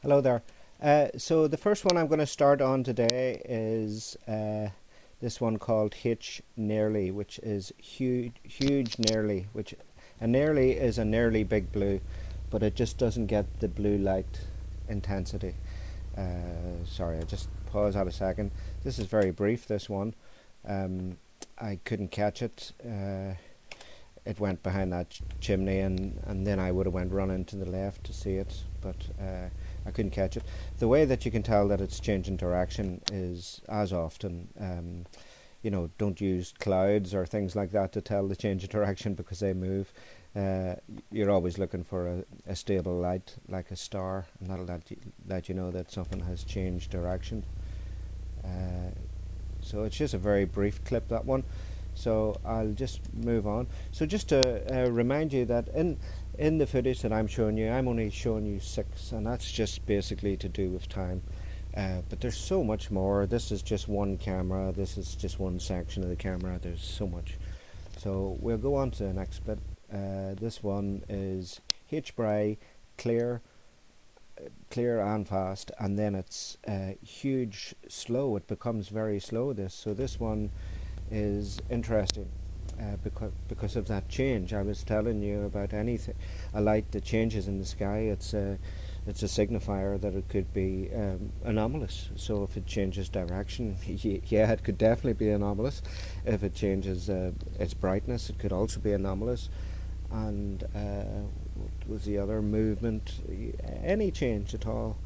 Hello there. So the first one I'm going to start on today is this one called Hitch Nearly, which is huge nearly. Which a nearly is a nearly big blue, but it just doesn't get the blue light intensity. Sorry, I just pause out a second. This is very brief. This one, I couldn't catch it. It went behind that chimney, and then I would have went running to the left to see it, but I couldn't catch it. The way that you can tell that it's changing direction is, as often, don't use clouds or things like that to tell the change of direction because they move. You're always looking for a stable light like a star, and that'll let you know that something has changed direction. So it's just a very brief clip, that one. So I'll just move on. So just to remind you that in the footage that I'm showing you, I'm only showing you 6, and that's just basically to do with time. But there's so much more. This is just one camera. This is just one section of the camera. There's so much. So we'll go on to the next bit. This one is Hitch Clear and fast, and then it's huge slow. It becomes very slow, so this one is interesting because of that change. I was telling you about a light that changes in the sky. It's a signifier that it could be anomalous. So if it changes direction, yeah, it could definitely be anomalous. If it changes its brightness, it could also be anomalous. And what was the other movement? Any change at all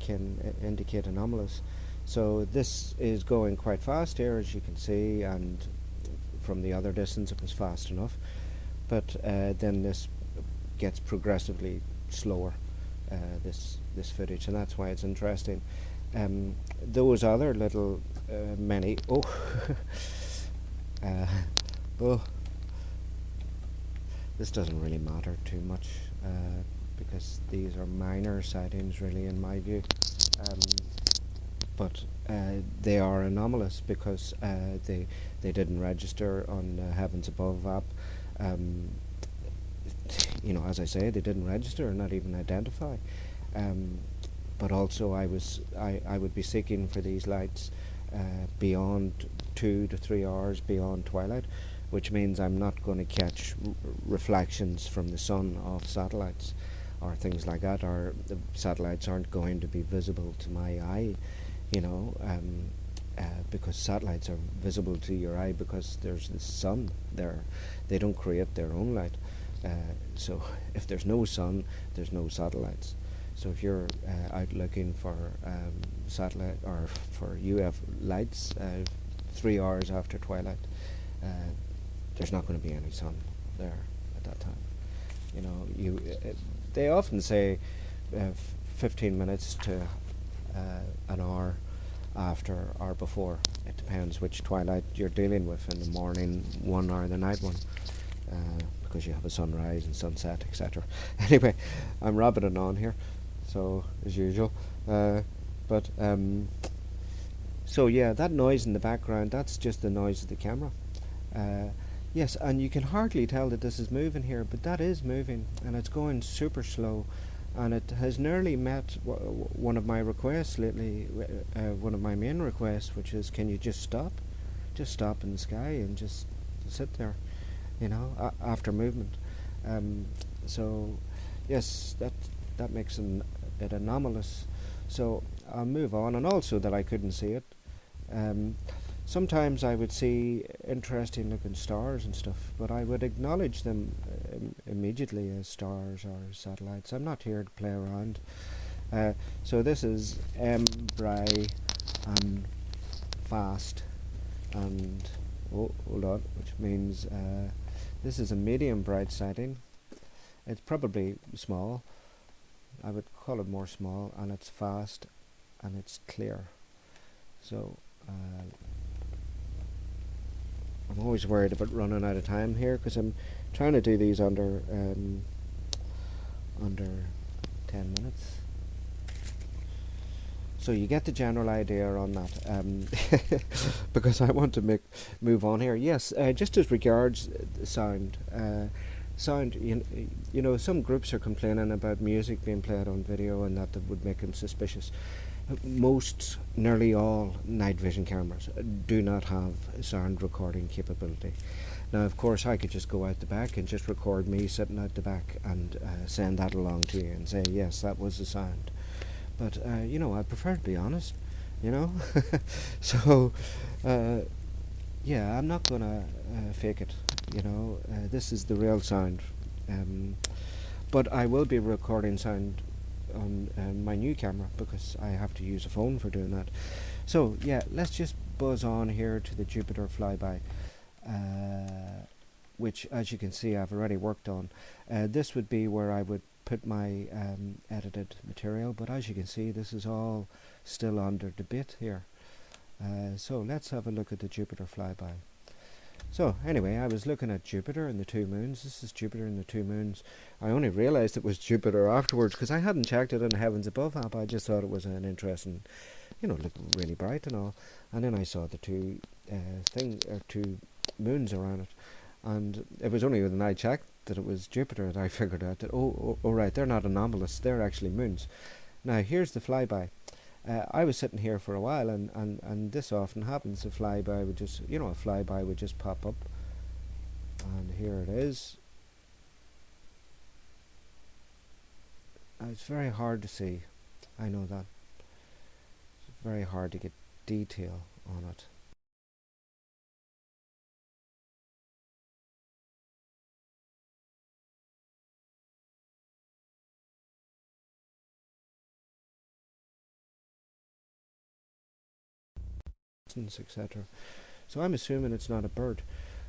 can indicate anomalous. So this is going quite fast here, as you can see, and from the other distance it was fast enough. But then this gets progressively slower, this footage, and that's why it's interesting. Those other little many this doesn't really matter too much because these are minor sightings, really, in my view. But they are anomalous because they didn't register on Heavens Above app. As I say, they didn't register and not even identify. But also, I would be seeking for these lights beyond 2 to 3 hours beyond twilight, which means I'm not going to catch reflections from the sun off satellites or things like that, or the satellites aren't going to be visible to my eye. Because satellites are visible to your eye because there's the sun there. They don't create their own light. So if there's no sun, there's no satellites. So if you're out looking for satellite or for UF lights 3 hours after twilight, there's not going to be any sun there at that time. They often say 15 minutes to an hour after or before. It depends which twilight you're dealing with, in the morning one or the night one, because you have a sunrise and sunset, etc. Anyway, I'm rabbiting on here, so as usual. So yeah, that noise in the background, that's just the noise of the camera. Yes, and you can hardly tell that this is moving here, but that is moving, and it's going super slow. And it has nearly met one of my requests lately, one of my main requests, which is, can you just stop in the sky and just sit there, after movement. So yes, that makes it anomalous. So I'll move on, and also that I couldn't see it. Sometimes I would see interesting looking stars and stuff, but I would acknowledge them immediately as stars or satellites. I'm not here to play around. So this is bright and fast, and hold on, which means this is a medium bright sighting. It's probably small. I would call it more small, and it's fast and it's clear. So I'm always worried about running out of time here because I'm trying to do these under 10 minutes. So you get the general idea on that, because I want to move on here. Yes, just as regards sound. sound, you know, some groups are complaining about music being played on video and that would make them suspicious. Most, nearly all night vision cameras do not have sound recording capability. Now, of course, I could just go out the back and just record me sitting out the back and send that along to you and say, yes, that was the sound. But, you know, I prefer to be honest, you know. So, yeah, I'm not going to fake it, you know. This is the real sound. But I will be recording sound on my new camera because I have to use a phone for doing that. So, yeah, let's just buzz on here to the Jupiter flyby. Which, as you can see, I've already worked on. This would be where I would put my edited material, but as you can see, this is all still under debate here. So let's have a look at the Jupiter flyby. So anyway, I was looking at Jupiter and the two moons. This is Jupiter and the two moons. I only realised it was Jupiter afterwards because I hadn't checked it in the Heavens Above app. I just thought it was an interesting, you know, looked really bright and all. And then I saw the two two moons around it, and it was only when I checked that it was Jupiter that I figured out that oh right, they're not anomalous, they're actually moons. Now here's the flyby. I was sitting here for a while, and this often happens. A flyby would just, you know, a flyby would just pop up, and here it is. It's very hard to see. I know that. It's very hard to get detail on it. Etc. So I'm assuming it's not a bird.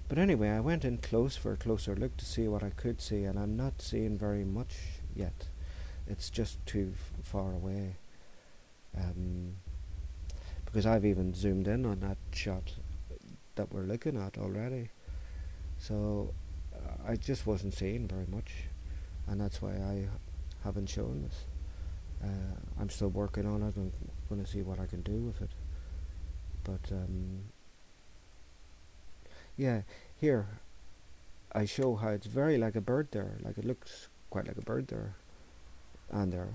But anyway, I went in close for a closer look to see what I could see, and I'm not seeing very much yet. It's just too far away. Because I've even zoomed in on that shot that we're looking at already. So I just wasn't seeing very much, and that's why I haven't shown this. I'm still working on it and going to see what I can do with it. But yeah, here I show how it's very like a bird there, like it looks quite like a bird there and there.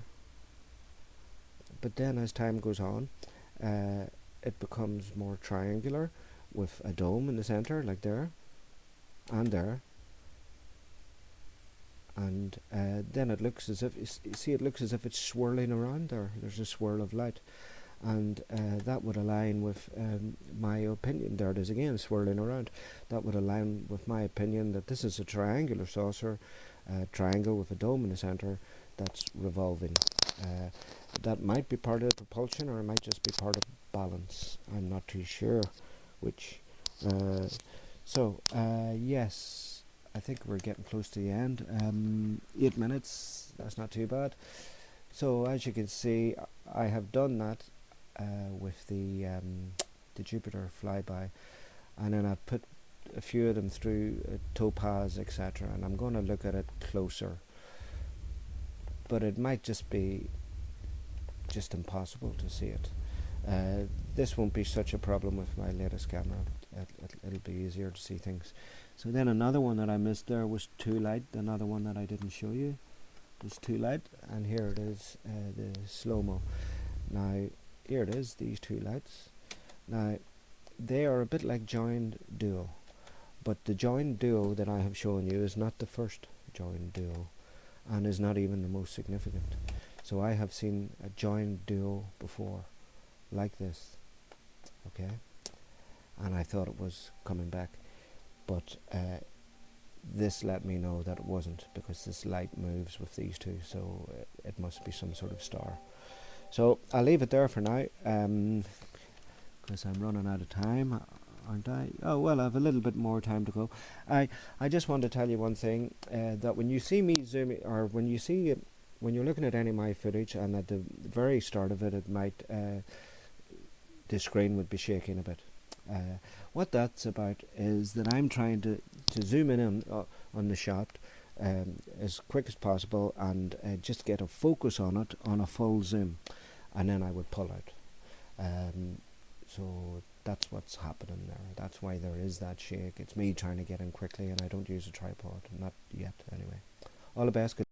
But then as time goes on, it becomes more triangular with a dome in the center, like there and there. And then it looks as if, you see, it looks as if it's swirling around there. There's a swirl of light. And that would align with my opinion. There it is again, swirling around. That would align with my opinion that this is a triangular saucer, triangle with a dome in the center that's revolving. That might be part of the propulsion, or it might just be part of balance. I'm not too sure which. Yes, I think we're getting close to the end. 8 minutes, that's not too bad. So as you can see, I have done that with the Jupiter flyby, and then I've put a few of them through topaz, etc., and I'm going to look at it closer. But it might just be just impossible to see it. This won't be such a problem with my latest camera. It'll be easier to see things. So then another one that I missed there was too light. Another one that I didn't show you was too light, and here it is, the slow-mo. Now here it is, these two lights. Now they are a bit like joined duo, but the joined duo that I have shown you is not the first joined duo, and is not even the most significant. So I have seen a joined duo before like this, okay, and I thought it was coming back, but this let me know that it wasn't, because this light moves with these two, so it must be some sort of star. So I'll leave it there for now, because I'm running out of time, aren't I? Oh well, I have a little bit more time to go. I just want to tell you one thing, that when you see me zooming, or when you're looking at any of my footage, and at the very start of it, it might the screen would be shaking a bit. What that's about is that I'm trying to zoom in on the shot as quick as possible, and just get a focus on it on a full zoom, and then I would pull out. So that's what's happening there. That's why there is that shake. It's me trying to get in quickly, and I don't use a tripod, not yet anyway. All the best. Good